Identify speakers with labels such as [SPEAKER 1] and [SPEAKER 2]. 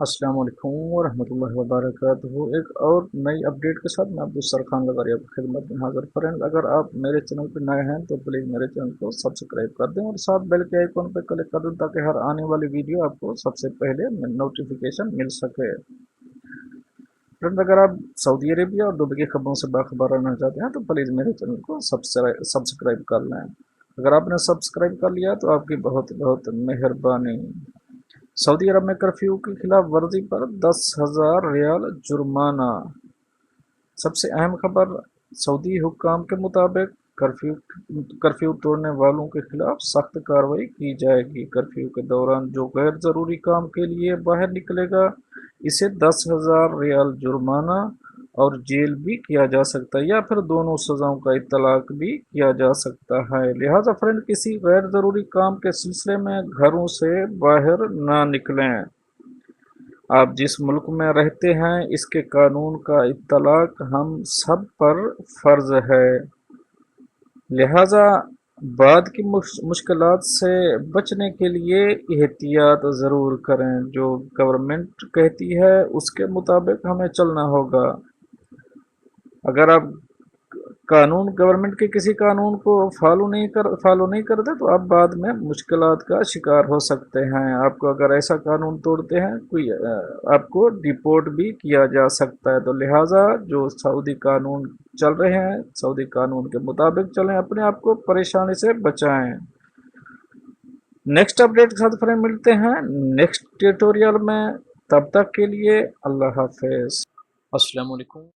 [SPEAKER 1] अस्सलाम वालेकुम वरहमतुल्लाहि वबरकातुहू। एक और नई अपडेट के साथ मैं अब्दुल खान लगा आपकी खिदमत में हाजिर। फ्रेंड, अगर आप मेरे चैनल पर नए हैं तो प्लीज़ मेरे चैनल को सब्सक्राइब कर दें और साथ बेल के आइकन पर क्लिक कर दें ताकि हर आने वाली वीडियो आपको सबसे पहले नोटिफिकेशन मिल सके। फ्रेंड, अगर आप सऊदी अरेबिया और दुबई की खबरों से बाखबर रहना चाहते हैं तो प्लीज़ मेरे चैनल को सब्सक्राइब कर लें। अगर आपने सब्सक्राइब कर लिया तो आपकी बहुत बहुत मेहरबानी। सऊदी अरब में कर्फ्यू की खिलाफ वर्जी पर 10,000 रियाल जुर्माना। सबसे अहम खबर, सऊदी हुक्काम के मुताबिक कर्फ्यू कर्फ्यू तोड़ने वालों के खिलाफ सख्त कार्रवाई की जाएगी। कर्फ्यू के दौरान जो गैर जरूरी काम के लिए बाहर निकलेगा इसे 10,000 रियाल जुर्माना और जेल भी किया जा सकता है या फिर दोनों सजाओं का इतलाक भी किया जा सकता है। लिहाजा फ्रेंड, किसी गैर जरूरी काम के सिलसिले में घरों से बाहर ना निकलें। आप जिस मुल्क में रहते हैं इसके कानून का इत्तलाक हम सब पर फर्ज है। लिहाजा बाद की मुश्किलात से बचने के लिए एहतियात ज़रूर करें। जो गवर्नमेंट कहती है उसके मुताबिक हमें चलना होगा। अगर आप कानून गवर्नमेंट के किसी कानून को फॉलो नहीं करते तो आप बाद में मुश्किलात का शिकार हो सकते हैं। आपको अगर ऐसा कानून तोड़ते हैं कोई आपको डिपोर्ट भी किया जा सकता है। तो लिहाजा जो सऊदी कानून चल रहे हैं सऊदी कानून के मुताबिक चलें, अपने आप को परेशानी से बचाएं। नेक्स्ट अपडेट के साथ फिर मिलते हैं नेक्स्ट ट्यूटोरियल में। तब तक के लिए अल्लाह हाफिज। अस्सलाम वालेकुम।